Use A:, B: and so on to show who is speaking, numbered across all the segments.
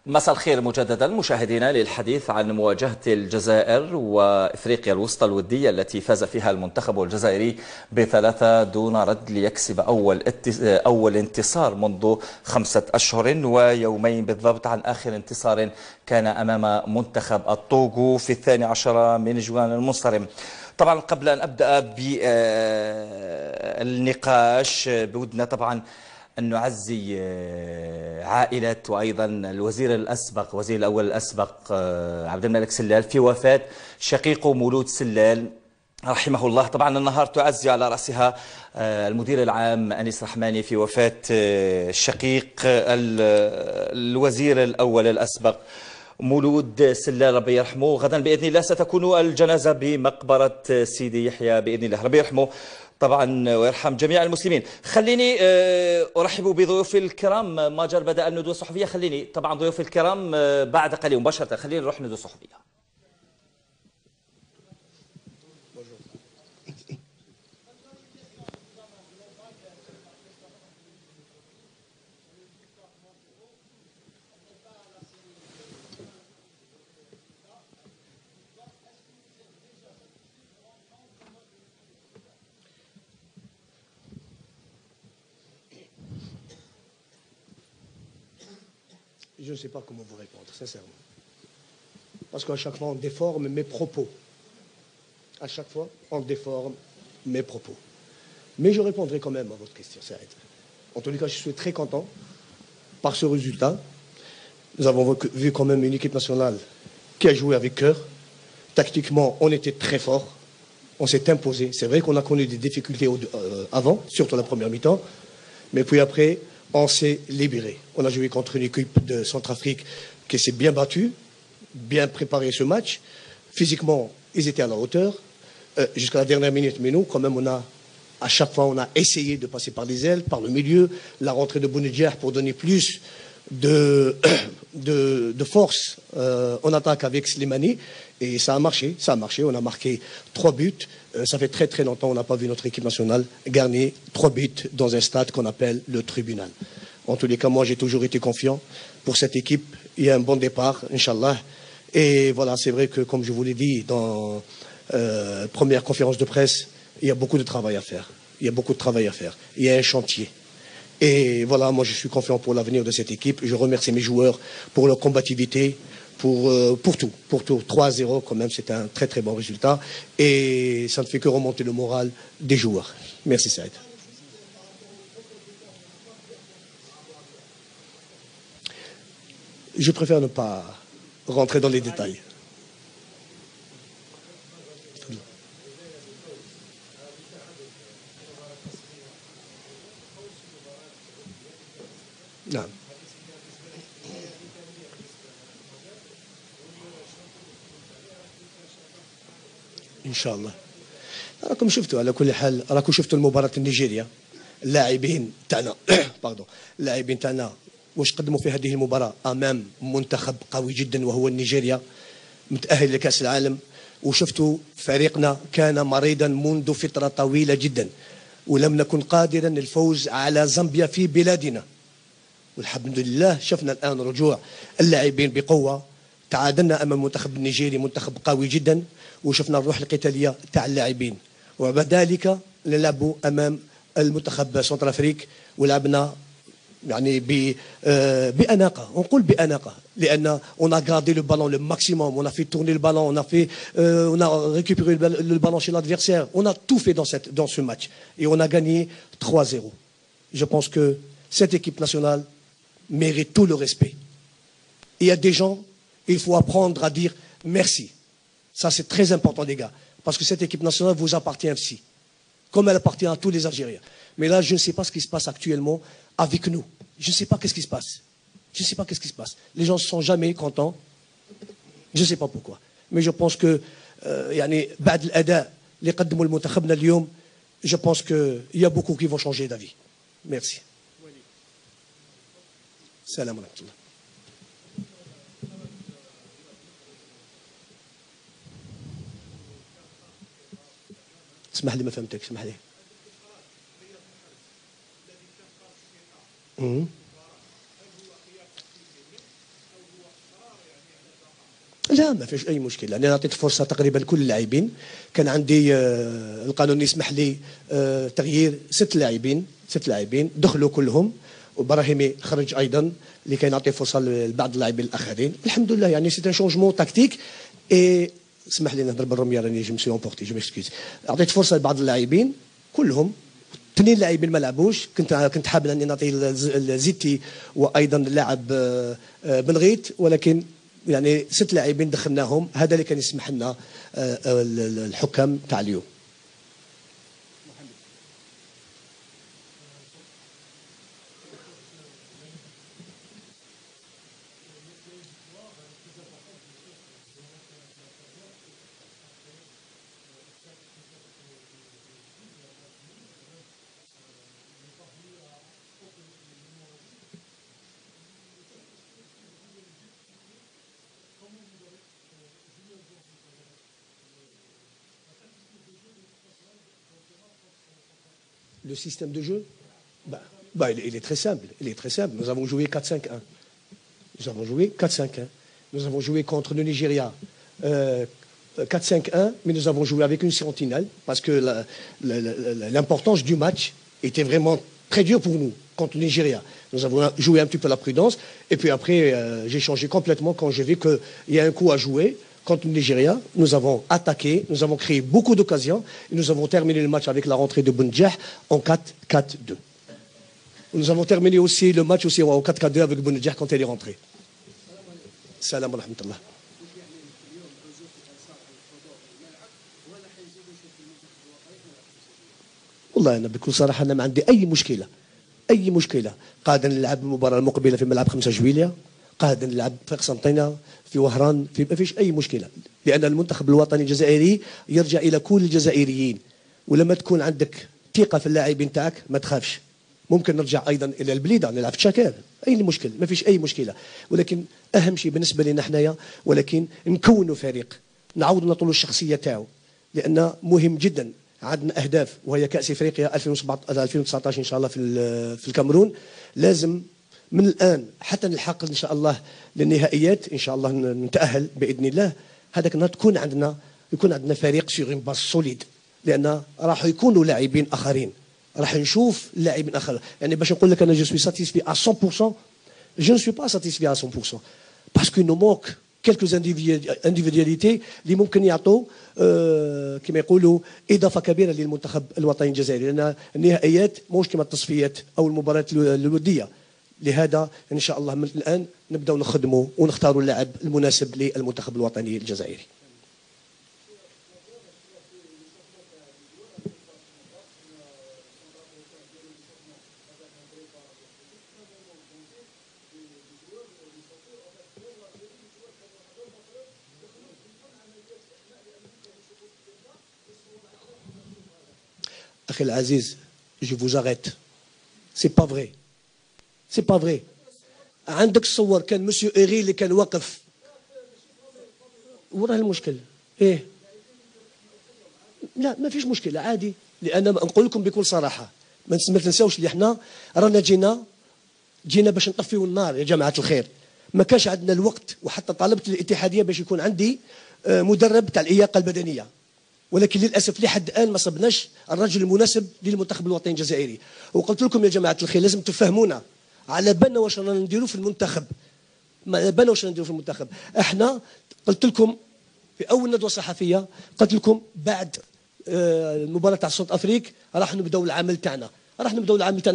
A: مساء الخير مجددا مشاهدينا للحديث عن مواجهة الجزائر وإفريقيا الوسطى الودية التي فاز فيها المنتخب الجزائري ب3 دون رد ليكسب أول انتصار منذ 5 أشهر ويومين بالضبط عن آخر انتصار كان أمام منتخب الطوغو في 12 من جوان المنصرم. طبعا قبل أن أبدأ بالنقاش بودنا طبعا أن نعزي عائلة وأيضا الوزير الأسبق وزير الأول الأسبق عبد الملك سلال في وفاة شقيقه مولود سلال رحمه الله. طبعا النهار تعزي على رأسها المدير العام أنيس رحماني في وفاة الشقيق الوزير الأول الأسبق مولود سلال ربي يرحمه. غدا بإذن الله ستكون الجنازة بمقبرة سيدي يحيى بإذن الله ربي يرحمه طبعا ويرحم جميع المسلمين. خليني أرحب بضيوفي الكرام. ماجر بدأ الندوة الصحفية، خليني طبعا ضيوفي الكرام بعد قليل مباشرة خلينا نروح ندوة صحفية.
B: Je ne sais pas comment vous répondre, sincèrement. Parce qu'à chaque fois, on déforme mes propos. À chaque fois, on déforme mes propos. Mais je répondrai quand même à votre question, Saïd. En tous les cas, je suis très content par ce résultat. Nous avons vu quand même une équipe nationale qui a joué avec cœur. Tactiquement, on était très fort. On s'est imposé. C'est vrai qu'on a connu des difficultés avant, surtout la première mi-temps. Mais puis après, on s'est libéré. On a joué contre une équipe de Centrafrique qui s'est bien battue, bien préparé ce match. Physiquement, ils étaient à la hauteur jusqu'à la dernière minute. Mais nous, quand même, à chaque fois, on a essayé de passer par les ailes, par le milieu. La rentrée de Bounedjah pour donner plus de force en attaque avec Slimani. Et ça a marché, On a marqué 3 buts. Ça fait très très longtemps on n'a pas vu notre équipe nationale gagner 3 buts dans un stade qu'on appelle le tribunal. En tous les cas, moi j'ai toujours été confiant pour cette équipe. Il y a un bon départ, Inch'Allah. Et voilà, c'est vrai que comme je vous l'ai dit dans première conférence de presse, il y a beaucoup de travail à faire. Il y a un chantier. Et voilà, moi je suis confiant pour l'avenir de cette équipe. Je remercie mes joueurs pour leur combativité. Pour tout. 3-0 quand même, c'est un très très bon résultat. Et ça ne fait que remonter le moral des joueurs. Merci Saïd. Je préfère ne pas rentrer dans les détails. Non. ان شاء الله. راكم شفتوا على كل حال، راكم شفتوا المباراه النيجيريا. اللاعبين تاعنا واش قدموا في هذه المباراه امام منتخب قوي جدا وهو نيجيريا متاهل لكاس العالم. وشفتوا فريقنا كان مريضا منذ فتره طويله جدا ولم نكن قادرا للفوز على زامبيا في بلادنا. والحمد لله شفنا الان رجوع اللاعبين بقوه. تعادلنا امام المنتخب النيجيري، منتخب قوي جدا، وشفنا الروح القتاليه تاع اللاعبين. وبعد ذلك نلعبوا امام المنتخب سنترافريك ولعبنا يعني باناقه، نقول باناقه لان on a gardé le ballon le maximum, on a fait tourner le ballon, on a récupéré le ballon chez l'adversaire, on a tout fait dans ce match et on a gagné 3-0. Je pense que cette équipe nationale mérite tout le respect. Il y a des gens, il faut apprendre à dire merci. Ça, c'est très important, les gars. Parce que cette équipe nationale vous appartient aussi. Comme elle appartient à tous les Algériens. Mais là, je ne sais pas ce qui se passe actuellement avec nous. Je ne sais pas qu'est-ce qui se passe. Les gens ne sont jamais contents. Je ne sais pas pourquoi. Mais je pense que, بعد الأداء اللي قدموا المنتخبنا اليوم, je pense qu'il y a beaucoup qui vont changer d'avis. Merci. Salam alaikum. اسمح لي ما فهمتك، اسمح لي. لا ما فيش اي مشكله. انا اعطيت فرصه تقريبا لكل اللاعبين. كان عندي القانون يسمح لي تغيير 6 لاعبين دخلوا كلهم، وبراهيمي خرج ايضا لكي نعطي فرصه لبعض اللاعبين الاخرين. الحمد لله يعني سي ان شونجمون تاكتيك. اي اسمح لي نهضر بالروميه راني جو مسي امبورتي جو ميكسكيز. اعطيت فرصه لبعض اللاعبين كلهم. 2 لاعبين ما لعبوش. كنت حابب اني نعطي زيتي وايضا اللاعب بن غيت، ولكن يعني 6 لاعبين دخلناهم. هذا اللي كان يسمح لنا الحكام تاع اليوم. Le système de jeu, il est très simple. Il est très simple. Nous avons joué 4-5-1. Nous avons joué 4-5-1. Nous avons joué contre le Nigeria 4-5-1, mais nous avons joué avec une sentinelle parce que l'importance du match était vraiment très dure pour nous contre le Nigeria. Nous avons joué un petit peu la prudence et puis après j'ai changé complètement quand j'ai vu qu'il y a un coup à jouer. Contre le Nigeria, nous avons attaqué, nous avons créé beaucoup d'occasions et nous avons terminé le match avec la rentrée de Bounedjah en 4-4-2. Nous avons terminé aussi le match aussi en 4-4-2 avec Bounedjah quand elle est rentrée. Salam wa rahmatullah. والله أنا بكل صراحة أنا ما عندي أي مشكلة. قاعد نلعب المباراة المقبلة في ملعب 5 جويلية، قاعد نلعب في قسنطينة، في وهران، ما فيش أي مشكلة، لأن المنتخب الوطني الجزائري يرجع إلى كل الجزائريين. ولما تكون عندك ثقة في اللاعبين تاعك ما تخافش. ممكن نرجع أيضا إلى البليدة نلعب في شاكال، أي مشكلة، ما فيش أي مشكلة. ولكن أهم شيء بالنسبة لنا حنايا ولكن نكونوا فريق، نعاودوا نطلوا الشخصية تاعو، لأن مهم جدا. عندنا أهداف وهي كأس إفريقيا 2019 إن شاء الله في الكاميرون. لازم من الآن حتى نلحق إن شاء الله للنهائيات، إن شاء الله نتأهل بإذن الله. هذاك النهار يكون عندنا فريق سيغ باس سوليد، لأن راح يكونوا لاعبين آخرين، راح نشوف لاعبين آخرين. يعني باش نقول لك أنا جو سوي ساتيسفي à 100%، je ne suis pas satisfait à 100% parce qu'il nous manque quelques individualités اللي ممكن يعطوا كما يقولوا إضافة كبيرة للمنتخب الوطني الجزائري، لأن النهائيات مش كما التصفيات أو المباريات الودية. لهذا إن شاء الله من الآن نبدأ نخدموا ونختاروا اللاعب المناسب للمنتخب الوطني الجزائري. أخي العزيز je vous arrête. C'est pas vrai. C'est pas vrai. عندك الصور كان مسيو إيغي اللي كان واقف. وراه المشكل إيه؟ لا ما فيش مشكلة عادي، لأن نقول لكم بكل صراحة ما تنساوش اللي احنا رانا جينا باش نطفيو النار يا جماعة الخير. ما كانش عندنا الوقت، وحتى طالبت الاتحادية باش يكون عندي مدرب تاع الإياقة البدنية، ولكن للأسف لحد الآن ما صبناش الرجل المناسب للمنتخب الوطني الجزائري. وقلت لكم يا جماعة الخير لازم تفهمونا على بالنا واش رانا نديروا في المنتخب، على بالنا واش نديروا في المنتخب. احنا قلت لكم في أول ندوة صحفية، قلت لكم بعد المباراة تاع سونت أفريق راح نبداو العمل تاعنا،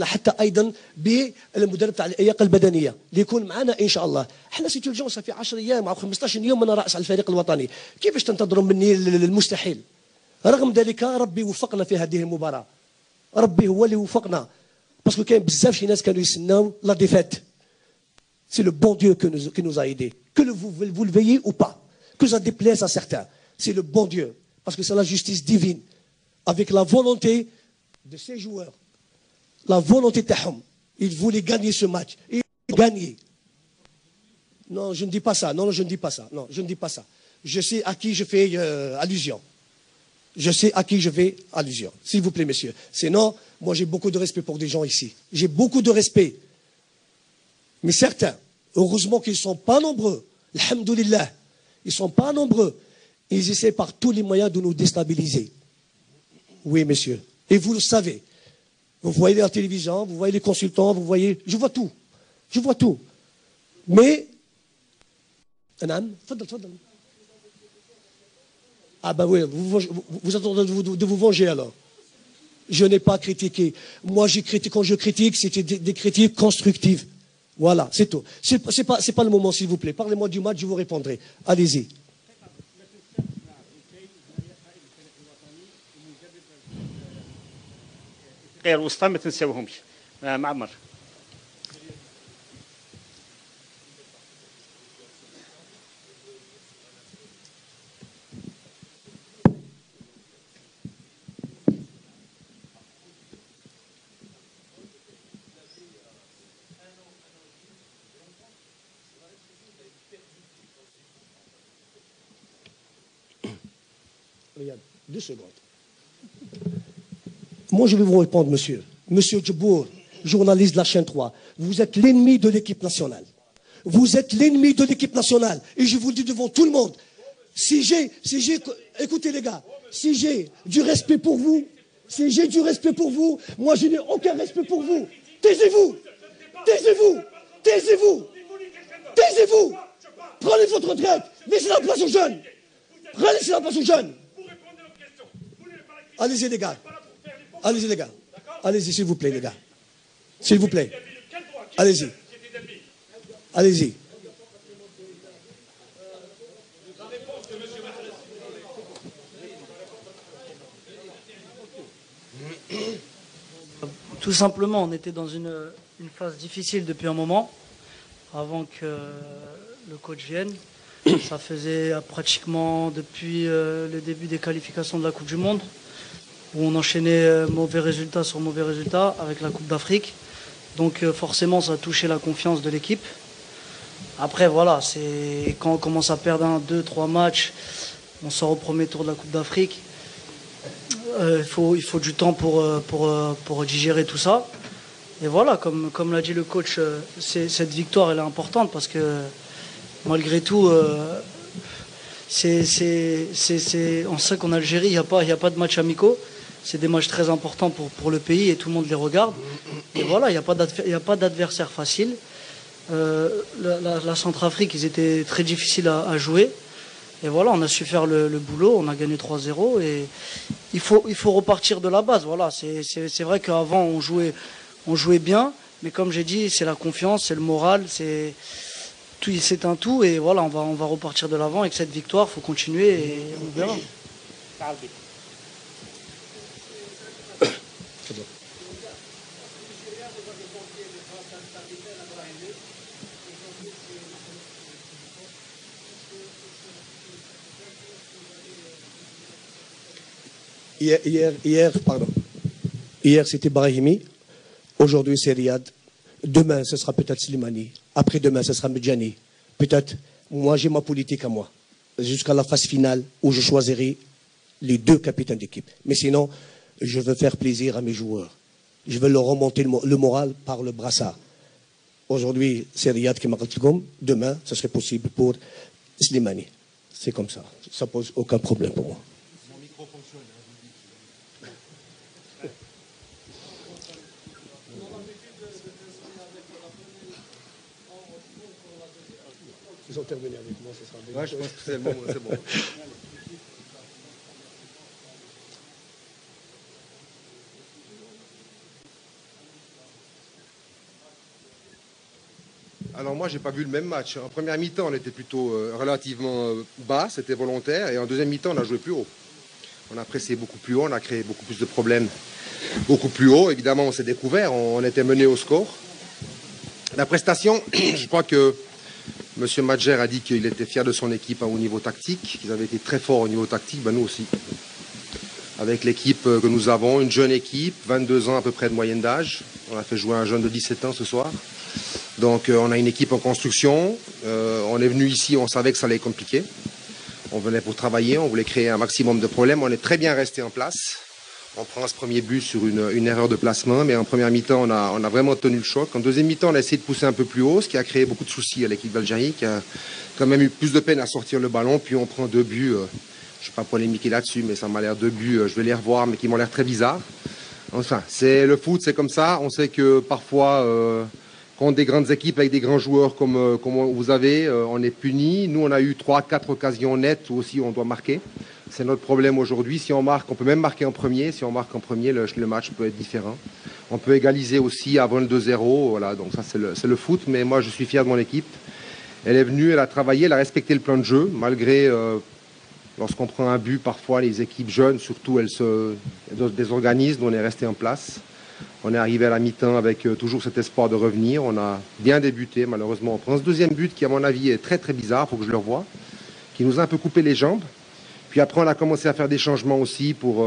B: حتى أيضا بالمدرب تاع الإياقة البدنية اللي يكون معنا إن شاء الله. احنا سيتو الجونسة في 10 أيام أو 15 يوم أنا رأس على الفريق الوطني، كيفاش تنتظروا مني المستحيل؟ رغم ذلك ربي وفقنا في هذه المباراة، ربي هو اللي وفقنا، باسكو كاين بزاف شي ناس كانوا يسناو لا ديفيت. سي لو بون ديو qui nous a aidés, que vous le veuillez ou pas, que ça déplaise à certains, c'est le bon Dieu, parce que c'est la justice divine, avec la volonté de ces joueurs, la volonté تاعهم. Ils voulaient gagner ce match, ils ont gagné. Non, je ne dis pas ça, non, je ne dis pas ça, non, je ne dis pas ça. Je sais à qui je fais allusion. Je sais à qui je fais allusion. S'il vous plaît, messieurs. Sinon, moi, j'ai beaucoup de respect pour des gens ici. J'ai beaucoup de respect. Mais certains, heureusement qu'ils ne sont pas nombreux, alhamdoulilah, Ils ne sont pas nombreux. Ils essaient par tous les moyens de nous déstabiliser. Oui, monsieur. Et vous le savez. Vous voyez la télévision, vous voyez les consultants, vous voyez... Je vois tout. Je vois tout. Mais... Ah ben oui, vous attendez de vous venger alors. Je n'ai pas critiqué. Moi, quand je critique, c'était des critiques constructives. Voilà, c'est tout. C'est pas le moment, s'il vous plaît. Parlez-moi du match, je vous répondrai. Allez-y.
C: الوسطى ما تنساوهمش معمر.
B: Regarde, 2 secondes. Moi, je vais vous répondre, monsieur. Monsieur Djibour, journaliste de la chaîne 3, vous êtes l'ennemi de l'équipe nationale. Vous êtes l'ennemi de l'équipe nationale. Et je vous le dis devant tout le monde. Écoutez les gars, si j'ai du respect pour vous, moi je n'ai aucun respect pour vous. Taisez-vous. Taisez-vous. Taisez-vous. Taisez-vous. Prenez votre retraite. Laissez la place aux jeunes. Laissez la place aux jeunes. Allez-y les gars. Allez-y les gars. Allez-y s'il vous plaît les gars. S'il vous plaît. Allez-y. Allez-y.
D: Tout simplement, on était dans une phase difficile depuis un moment, avant que le coach vienne. Ça faisait pratiquement depuis le début des qualifications de la Coupe du Monde, où on enchaînait mauvais résultats sur mauvais résultats avec la Coupe d'Afrique. Donc forcément, ça a touché la confiance de l'équipe. Après, voilà, c'est quand on commence à perdre 1, 2, 3 matchs, on sort au premier tour de la Coupe d'Afrique. Il faut du temps pour digérer tout ça. Et voilà, comme l'a dit le coach, cette victoire elle est importante parce que malgré tout, on sait qu'en Algérie, il n'y a pas de matchs amicaux. C'est des matchs très importants pour le pays et tout le monde les regarde. Et voilà, il n'y a pas d'adversaire facile. La Centrafrique, ils étaient très difficiles à jouer. Et voilà, on a su faire le boulot, on a gagné 3-0 et il faut repartir de la base. Voilà, c'est vrai qu'avant on jouait bien, mais comme j'ai dit, c'est la confiance, c'est le moral, c'est un tout et voilà, on va repartir de l'avant avec cette victoire, il faut continuer et on verra.
B: Hier, c'était Brahimi. Aujourd'hui, c'est Riyad. Demain, ce sera peut-être Slimani. Après-demain, ce sera Medjani. Peut-être, moi, j'ai ma politique à moi. Jusqu'à la phase finale où je choisirai les 2 capitaines d'équipe. Mais sinon, je veux faire plaisir à mes joueurs. Je veux leur remonter le moral par le brassard. Aujourd'hui, c'est Riyad qui m'a dit demain, ce serait possible pour Slimani. C'est comme ça. Ça pose aucun problème pour moi. Ils ont terminé avec moi, ce sera bien.
E: Ouais, je pense que c'est le moment, c'est bon. Alors moi, j'ai pas vu le même match. En première mi-temps, on était plutôt relativement bas, c'était volontaire, et en deuxième mi-temps, on a joué plus haut. On a pressé beaucoup plus haut, on a créé beaucoup plus de problèmes beaucoup plus haut. Évidemment, on s'est découvert, on était mené au score. La prestation, je crois que M. Madjer a dit qu'il était fier de son équipe au niveau tactique, qu'ils avaient été très forts au niveau tactique, ben nous aussi. Avec l'équipe que nous avons, une jeune équipe, 22 ans à peu près de moyenne d'âge. On a fait jouer un jeune de 17 ans ce soir. Donc on a une équipe en construction. On est venu ici, on savait que ça allait être compliqué. On venait pour travailler, on voulait créer un maximum de problèmes. On est très bien resté en place. On prend ce premier but sur une erreur de placement, mais en première mi-temps, on a vraiment tenu le choc. En deuxième mi-temps, on a essayé de pousser un peu plus haut, ce qui a créé beaucoup de soucis à l'équipe d'Algérie, qui a quand même eu plus de peine à sortir le ballon. Puis on prend 2 buts, je ne vais pas polémiquer là-dessus, mais ça m'a l'air 2 buts, je vais les revoir, mais qui m'ont l'air très bizarres. Enfin, c'est le foot, c'est comme ça. On sait que parfois, contre des grandes équipes avec des grands joueurs comme vous avez, on est puni. Nous, on a eu 3-4 occasions nettes où aussi on doit marquer. C'est notre problème aujourd'hui. Si on marque, on peut même marquer en premier. Si on marque en premier, le match peut être différent. On peut égaliser aussi avant le 2-0. Voilà, donc ça, c'est le foot. Mais moi, je suis fier de mon équipe. Elle est venue, elle a travaillé, elle a respecté le plan de jeu. Malgré, lorsqu'on prend un but, parfois, les équipes jeunes, surtout, elles se désorganisent. Nous, on est resté en place. On est arrivé à la mi-temps avec toujours cet espoir de revenir. On a bien débuté. Malheureusement, on prend ce deuxième but qui, à mon avis, est très, très bizarre. Il faut que je le revoie. Qui nous a un peu coupé les jambes. Puis après, on a commencé à faire des changements aussi pour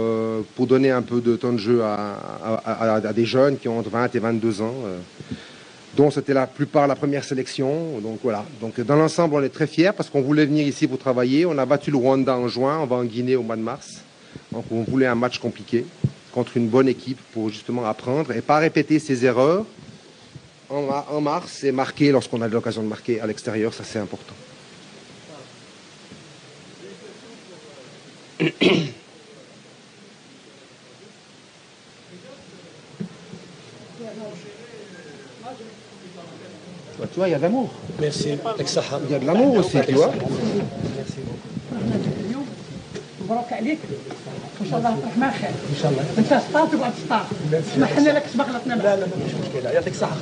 E: donner un peu de temps de jeu à des jeunes qui ont entre 20 et 22 ans, dont c'était la plupart la première sélection. Donc voilà. Donc dans l'ensemble, on est très fiers parce qu'on voulait venir ici pour travailler. On a battu le Rwanda en juin, on va en Guinée au mois de mars. Donc on voulait un match compliqué contre une bonne équipe pour justement apprendre et pas répéter ses erreurs en mars et marquer lorsqu'on a l'occasion de marquer à l'extérieur. Ça, c'est important. Tu vois, il y a de l'amour.
B: Merci.
E: Il y a de l'amour aussi, tu vois.
F: مبروك عليك وان شاء الله الرحمن خير ان شاء الله انت سطات وبعد سطات سمح لنا لك سبق غلطنا لا لا مش مشكله يعطيك الصحه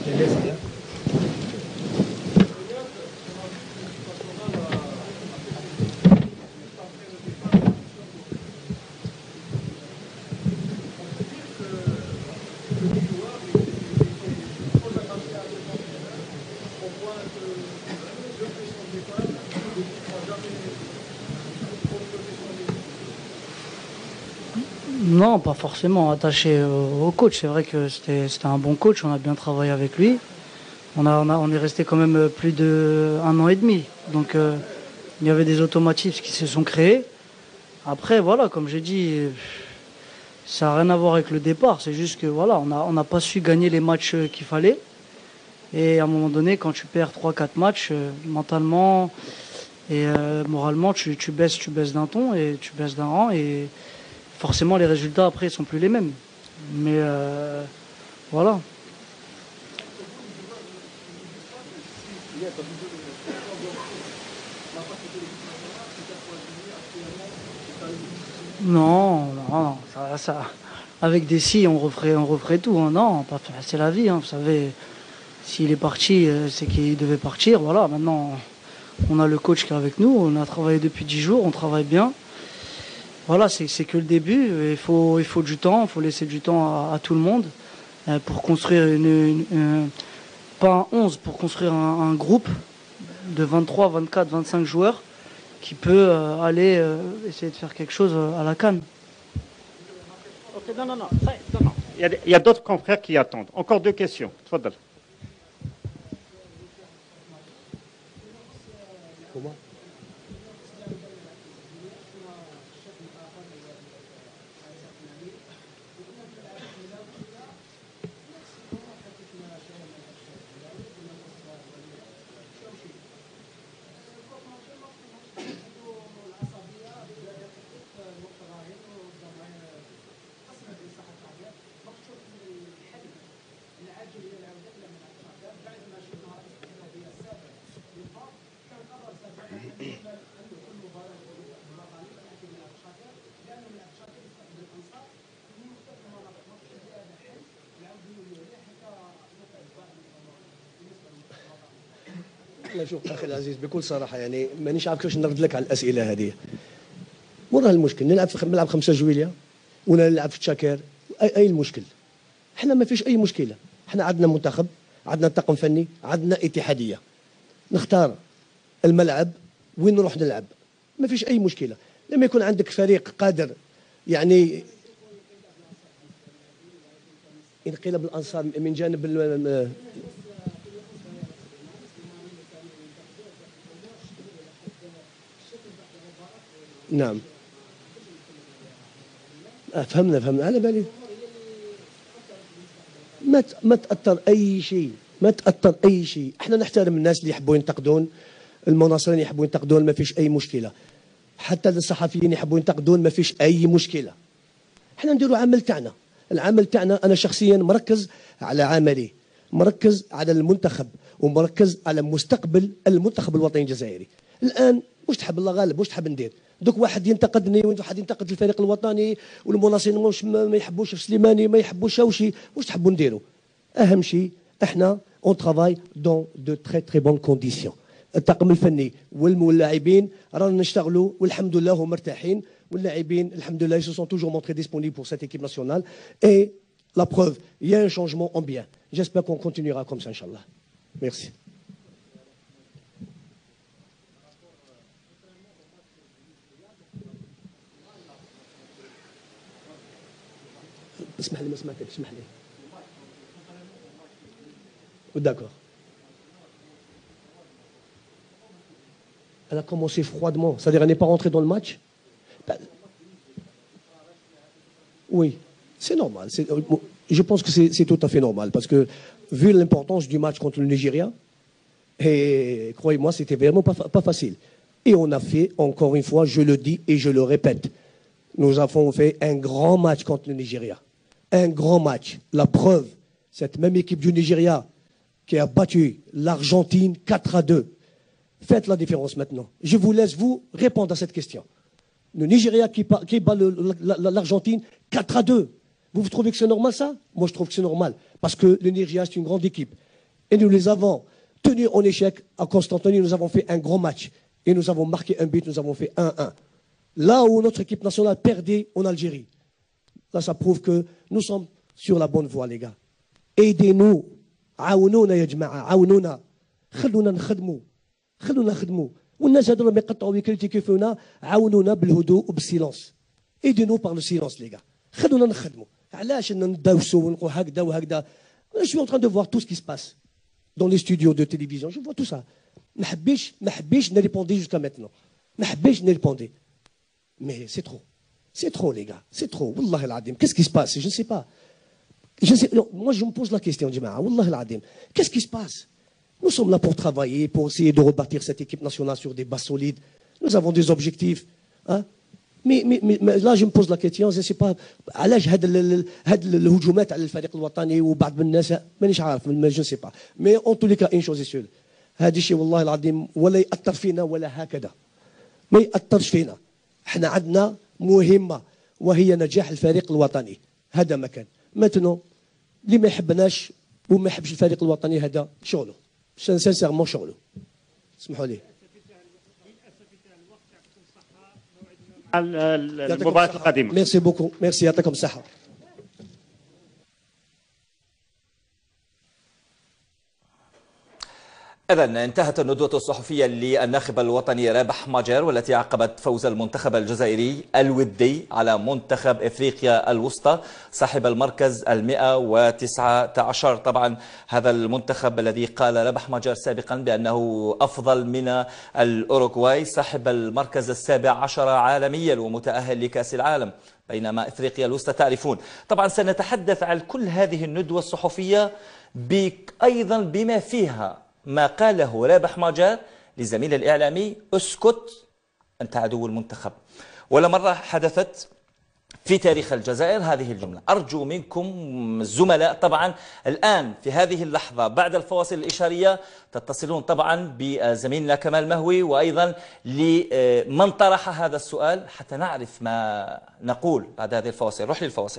D: Non, pas forcément attaché au coach. C'est vrai que c'était un bon coach, on a bien travaillé avec lui. On est resté quand même plus d'1 an et demi. Donc il y avait des automatismes qui se sont créés. Après, voilà, comme j'ai dit, ça n'a rien à voir avec le départ. C'est juste que voilà, on n'a pas su gagner les matchs qu'il fallait. Et à un moment donné, quand tu perds 3-4 matchs, mentalement et moralement, tu baisses d'un ton et tu baisses d'un rang. Et forcément, les résultats après ne sont plus les mêmes. Mais voilà. Non, non, avec des si, on referait tout. Hein. Non, c'est la vie. Hein. Vous savez, s'il est parti, c'est qu'il devait partir. Voilà, maintenant, on a le coach qui est avec nous. On a travaillé depuis 10 jours, on travaille bien. Voilà, c'est que le début. Il faut du temps, il faut laisser du temps à tout le monde pour construire pas un 11, pour construire un groupe de 23, 24, 25 joueurs qui peut aller essayer de faire quelque chose à la CAN.
C: Ok, non. Il y a d'autres confrères qui attendent. Encore 2 questions. Tfadal.
B: Comment? لا شوف اخي العزيز بكل صراحه يعني مانيش عارف كيفاش نرد لك على الاسئله هذه. مو راه المشكل نلعب في ملعب 5 جويليا ولا نلعب في تشاكير اي المشكل؟ احنا ما فيش اي مشكله، احنا عندنا منتخب، عندنا طاقم فني، عندنا اتحاديه. نختار الملعب وين نروح نلعب، ما فيش اي مشكله. لما يكون عندك فريق قادر يعني انقلاب الانصار من جانب نعم فهمنا على بالي. ما تاثر اي شيء، ما تاثر اي شيء. احنا نحترم الناس اللي يحبوا ينتقدون، المناصرين يحبوا ينتقدون، ما فيش اي مشكله. حتى الصحفيين يحبوا ينتقدون، ما فيش اي مشكله. احنا نديروا عمل تاعنا. العمل تاعنا انا شخصيا مركز على عملي، مركز على المنتخب، ومركز على مستقبل المنتخب الوطني الجزائري. الان واش تحب الله غالب، واش تحب ندير؟ دوك واحد ينتقدني وواحد ينتقد الفريق الوطني، والمناصرين مش ما يحبوش سليماني، ما يحبوش شوشي، واش تحبوا نديروا؟ اهم شيء احنا اون ترافاي دون دو تري تري بون كونديسيون. الطاقم الفني واللاعبين رانا نشتغلوا والحمد لله هم مرتاحين، واللاعبين الحمد لله se sont toujours montrés disponibles pour cette équipe nationale et la preuve, il y a un changement en bien. J'espère qu'on continuera comme ça, Inch'Allah. Merci. اسمح لي ما سمعتك، اسمح لي. D'accord. Elle a commencé froidement, c'est-à-dire elle n'est pas rentrée dans le match. Oui, c'est normal. Je pense que c'est tout à fait normal parce que vu l'importance du match contre le Nigeria, et croyez-moi, c'était vraiment pas facile. Et on a fait, encore une fois, je le dis et je le répète, nous avons fait un grand match contre le Nigeria. Un grand match. La preuve, cette même équipe du Nigeria qui a battu l'Argentine 4-2. Faites la différence maintenant. Je vous laisse vous répondre à cette question. Le Nigeria qui bat l'Argentine 4-2. Vous trouvez que c'est normal ça? Moi je trouve que c'est normal. Parce que le Nigeria c'est une grande équipe. Et nous les avons tenus en échec à Constantinople. Nous avons fait un grand match. Et nous avons marqué un but. Nous avons fait 1-1. Là où notre équipe nationale perdait en Algérie. Là ça prouve que nous sommes sur la bonne voie les gars. Aidez-nous. عاونونا يا جماعة. عاونونا. خلونا نخدموا. والناس هذول ما يقطعوا ويكريتيكيفونا، عاونونا بالهدوء وبالسيلونس. ايدينو بار لو سيلونس لي غا. خلونا نخدموا. علاش ندوسوا ونقول هكذا وهكذا؟ Je suis en train de voir tout ce qui se passe dans les studios de télévision. Je vois tout ça. ما حبيش نريبوندي jusqu'à maintenant. ما حبيش نريبوندي. Mais c'est trop. C'est trop les gars. C'est trop. والله العظيم. Qu'est-ce qui se passe? Je ne sais pas. Moi je me pose la question, جماعة. والله العظيم. Qu'est-ce qui se passe? Nous sommes là pour travailler, pour essayer de rebâtir cette équipe nationale sur des bases solides. Nous avons des objectifs. Hein? Mais là, je me pose la question, je ne sais pas, علاش هاد الهجومات على الفريق الوطني وبعض من الناس مانيش عارف، je ne sais pas. Mais en tous les cas, une chose est sûre. هذا الشيء والله العظيم ولا يأثر فينا ولا هكذا. ما يأثرش فينا. احنا عندنا مهمة وهي نجاح الفريق الوطني. هذا ما كان. Maintenant, اللي ما يحبناش وما يحبش الفريق الوطني هذا شغله. سانسيرمون شغله. اسمحوا لي.
C: المباراة القادمة.
B: ميرسي بوكو، ميرسي، يعطيكم الصحة.
A: إذن انتهت الندوة الصحفية للناخب الوطني رابح ماجر، والتي عقبت فوز المنتخب الجزائري الودي على منتخب إفريقيا الوسطى صاحب المركز 119. طبعا هذا المنتخب الذي قال رابح ماجر سابقا بأنه أفضل من الأوروغواي، صاحب المركز 17 عالميا ومتأهل لكأس العالم، بينما إفريقيا الوسطى تعرفون. طبعا سنتحدث عن كل هذه الندوة الصحفية أيضا بما فيها ما قاله رابح ماجر لزميل الإعلامي: اسكت أنت عدو المنتخب. ولا مرة حدثت في تاريخ الجزائر هذه الجملة. أرجو منكم الزملاء طبعا الآن في هذه اللحظة بعد الفواصل الإشارية تتصلون طبعا بزميلنا كمال مهوي، وأيضا لمن طرح هذا السؤال حتى نعرف ما نقول بعد هذه الفواصل. روح للفواصل.